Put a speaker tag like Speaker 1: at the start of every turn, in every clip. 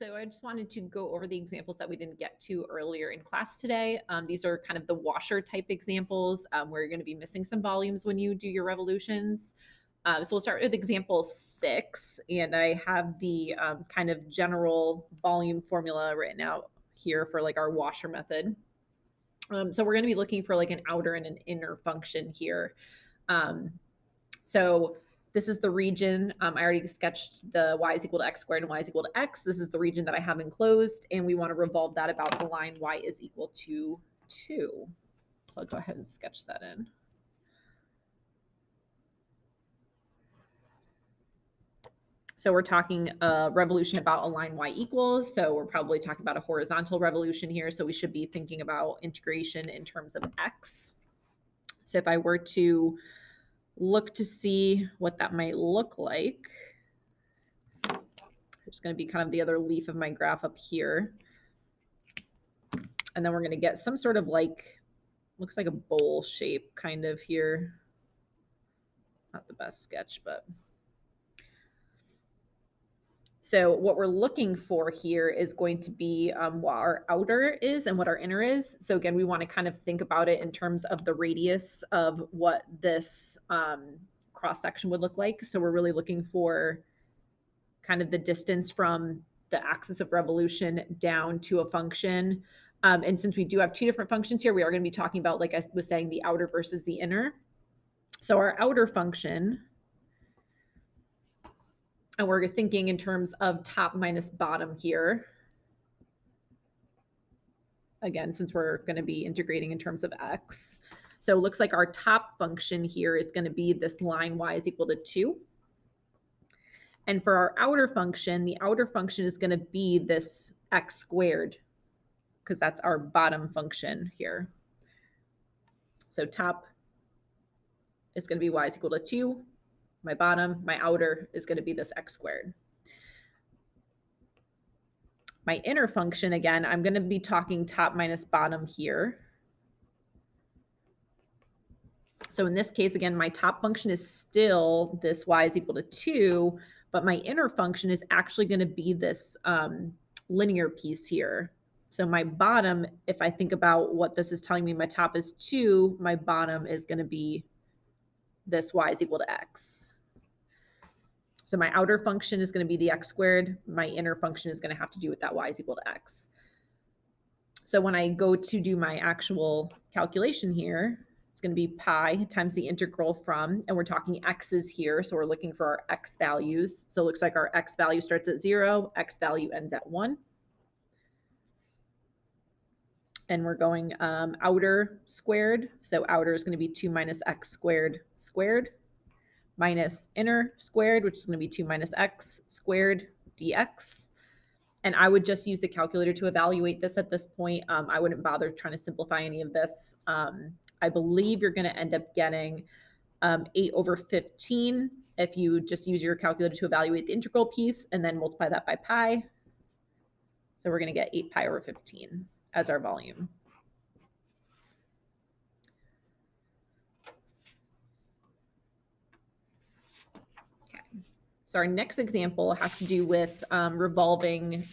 Speaker 1: So I just wanted to go over the examples that we didn't get to earlier in class today. These are kind of the washer type examples where you're going to be missing some volumes when you do your revolutions. So we'll start with example 6, and I have the kind of general volume formula written out here for like our washer method. So we're going to be looking for like an outer and an inner function here. So this is the region. I already sketched the y is equal to x squared and y is equal to x. This is the region that I have enclosed, and we want to revolve that about the line y is equal to 2. So I'll go ahead and sketch that in. So we're talking a revolution about a line y equals. So we're probably talking about a horizontal revolution here. So we should be thinking about integration in terms of x. So if I were to look to see what that might look like, there's going to be kind of the other leaf of my graph up here. And then we're going to get some sort of like, looks like a bowl shape kind of here. Not the best sketch, but. So what we're looking for here is going to be what our outer is and what our inner is. So again, we want to kind of think about it in terms of the radius of what this cross section would look like. So we're really looking for kind of the distance from the axis of revolution down to a function. And since we do have two different functions here, we are going to be talking about, like I was saying, the outer versus the inner. So our outer function, and we're thinking in terms of top minus bottom here. Again, since we're going to be integrating in terms of x. So it looks like our top function here is going to be this line y is equal to 2. And for our outer function, the outer function is going to be this x squared, because that's our bottom function here. So top is going to be y is equal to 2. My bottom, my outer, is going to be this x squared. My inner function, again, I'm going to be talking top minus bottom here. So in this case, again, my top function is still this y is equal to 2, but my inner function is actually going to be this linear piece here. So my bottom, if I think about what this is telling me, my top is 2, my bottom is going to be this y is equal to x. So my outer function is going to be the x squared. My inner function is going to have to do with that y is equal to x. So when I go to do my actual calculation here, it's going to be pi times the integral from, and we're talking x's here, so we're looking for our x values. So it looks like our x value starts at 0, x value ends at 1. And we're going outer squared. So outer is going to be 2 minus x squared squared minus inner squared, which is going to be 2 minus x squared dx. And I would just use the calculator to evaluate this at this point. I wouldn't bother trying to simplify any of this. I believe you're going to end up getting 8 over 15 if you just use your calculator to evaluate the integral piece and then multiply that by pi. So we're going to get 8 pi over 15 as our volume. Okay. So our next example has to do with revolving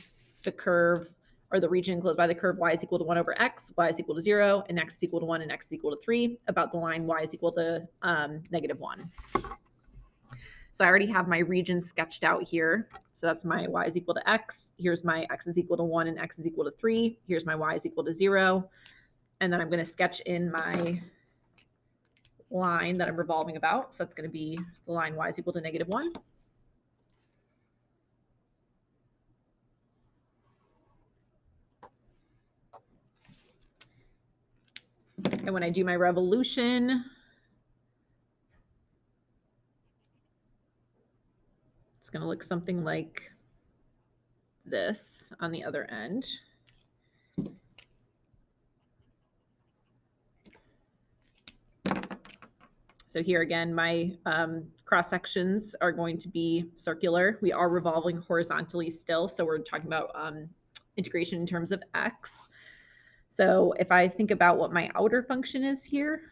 Speaker 1: the curve or the region enclosed by the curve y is equal to 1 over x, y is equal to 0, and x is equal to 1 and x is equal to 3 about the line y is equal to -1. So I already have my region sketched out here. So that's my y is equal to x. Here's my x is equal to 1 and x is equal to 3. Here's my y is equal to 0. And then I'm going to sketch in my line that I'm revolving about. So that's going to be the line y is equal to -1. And when I do my revolution, it's going to look something like this on the other end. So here again, my cross sections are going to be circular. We are revolving horizontally still, so we're talking about integration in terms of x. So if I think about what my outer function is here,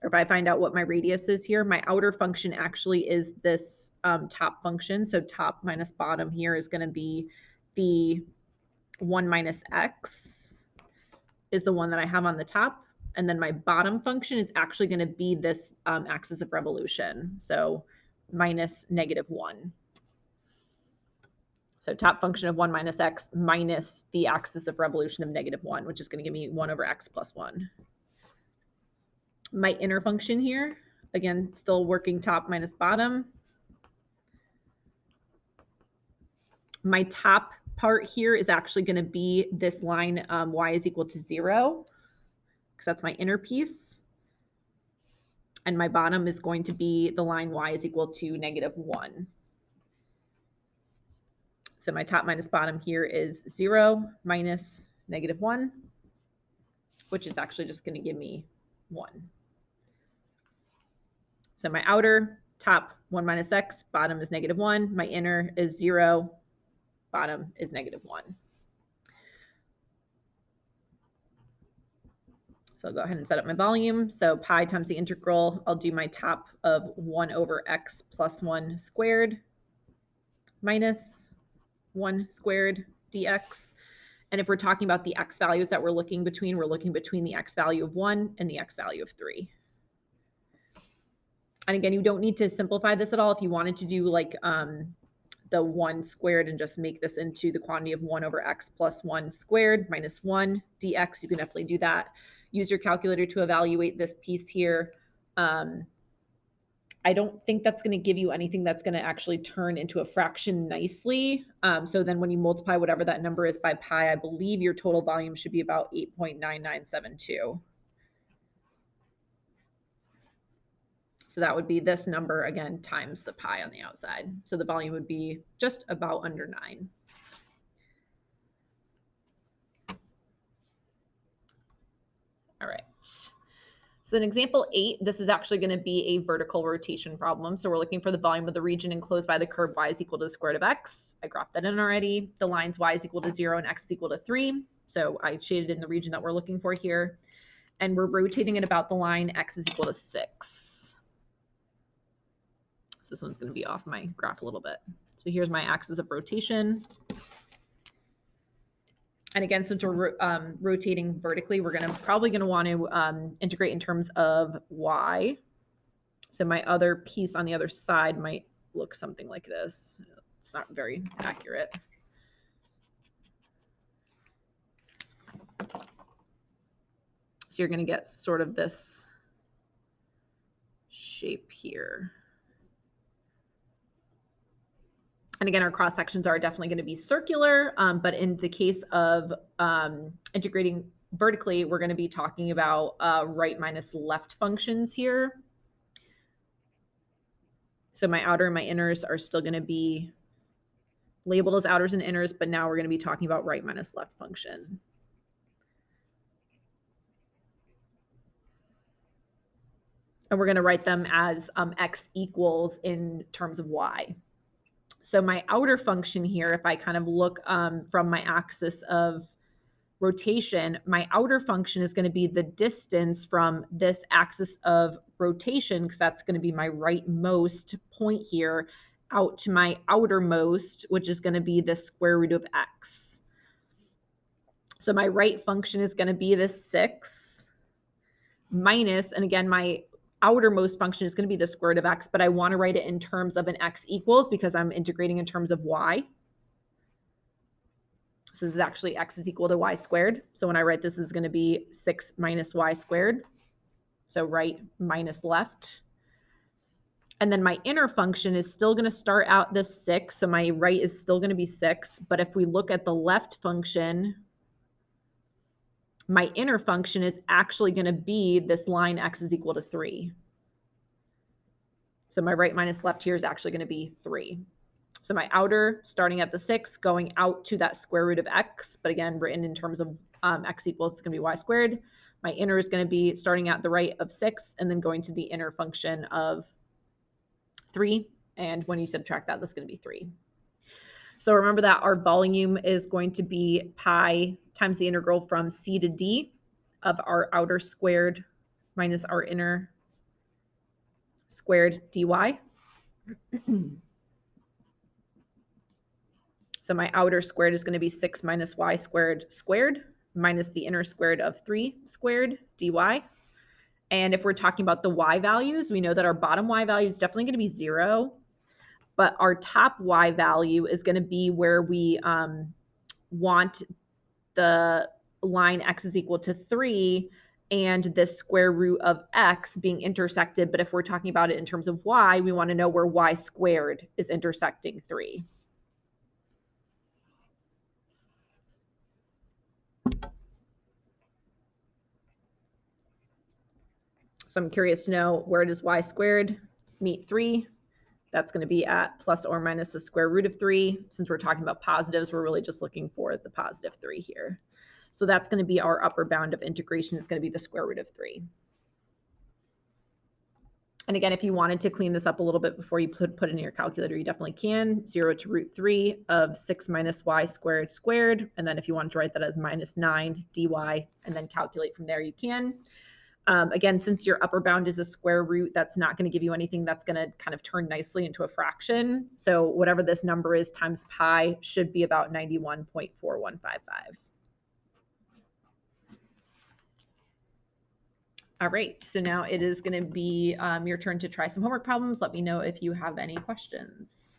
Speaker 1: or if I find out what my radius is here, my outer function actually is this top function. So top minus bottom here is going to be the 1 minus x is the one that I have on the top. And then my bottom function is actually going to be this axis of revolution. So minus -1. So top function of 1 minus x minus the axis of revolution of -1, which is going to give me 1 over x plus 1. My inner function here, again, still working top minus bottom. My top part here is actually going to be this line y is equal to 0, because that's my inner piece. And my bottom is going to be the line y is equal to -1. So my top minus bottom here is 0 minus -1, which is actually just going to give me 1. So my outer, top 1 minus x, bottom is -1. My inner is 0, bottom is -1. So I'll go ahead and set up my volume. So pi times the integral, I'll do my top of 1 over x plus 1 squared minus 1 squared dx. And if we're talking about the x values that we're looking between the x value of 1 and the x value of 3. And again, you don't need to simplify this at all. If you wanted to do like the 1 squared and just make this into the quantity of 1 over x plus 1 squared minus 1 dx, you can definitely do that. Use your calculator to evaluate this piece here. I don't think that's going to give you anything that's going to actually turn into a fraction nicely. So then when you multiply whatever that number is by pi, I believe your total volume should be about 8.9972. So that would be this number, again, times the pi on the outside. So the volume would be just about under 9. All right. So in example 8, this is actually going to be a vertical rotation problem. So we're looking for the volume of the region enclosed by the curve y is equal to the square root of x. I graphed that in already. The lines y is equal to 0 and x is equal to 3. So I shaded in the region that we're looking for here. And we're rotating it about the line x is equal to 6. So this one's going to be off my graph a little bit. So here's my axis of rotation. And again, since we're rotating vertically, we're probably going to want to integrate in terms of y. So my other piece on the other side might look something like this. It's not very accurate. So you're going to get sort of this shape here. And again, our cross sections are definitely going to be circular, but in the case of integrating vertically, we're going to be talking about right minus left functions here. So my outer and my inners are still going to be labeled as outers and inners, but now we're going to be talking about right minus left function. And we're going to write them as x equals in terms of y. So my outer function here, if I kind of look from my axis of rotation, my outer function is going to be the distance from this axis of rotation, because that's going to be my rightmost point here, out to my outermost, which is going to be the square root of x. So my right function is going to be this 6 minus, and again, my outermost function is going to be the square root of x, but I want to write it in terms of an x equals because I'm integrating in terms of y. So this is actually x is equal to y squared. So when I write this is going to be 6 minus y squared. So right minus left. And then my inner function is still going to start out this 6. So my right is still going to be 6. But if we look at the left function, my inner function is actually going to be this line x is equal to 3. So my right minus left here is actually going to be 3. So my outer starting at the 6 going out to that square root of x, but again, written in terms of x equals, it's going to be y squared. My inner is going to be starting at the right of 6 and then going to the inner function of 3. And when you subtract that, that's going to be 3. So remember that our volume is going to be pi times the integral from c to d of our outer squared minus our inner squared dy. So my outer squared is going to be 6 minus y squared squared minus the inner squared of 3 squared dy. And if we're talking about the y values, we know that our bottom y value is definitely going to be 0, but our top y value is going to be where we want the line x is equal to 3 and this square root of x being intersected. But if we're talking about it in terms of y, we want to know where y squared is intersecting 3. So I'm curious to know, where does y squared meet 3? That's going to be at plus or minus the square root of 3. Since we're talking about positives, we're really just looking for the positive 3 here. So that's going to be our upper bound of integration. It's going to be the square root of 3. And again, if you wanted to clean this up a little bit before you put it in your calculator, you definitely can. 0 to root 3 of 6 minus y squared squared. And then if you wanted to write that as minus 9 dy and then calculate from there, you can. Again, since your upper bound is a square root, that's not going to give you anything that's going to kind of turn nicely into a fraction. So whatever this number is times pi should be about 91.4155. All right, so now it is going to be your turn to try some homework problems. Let me know if you have any questions.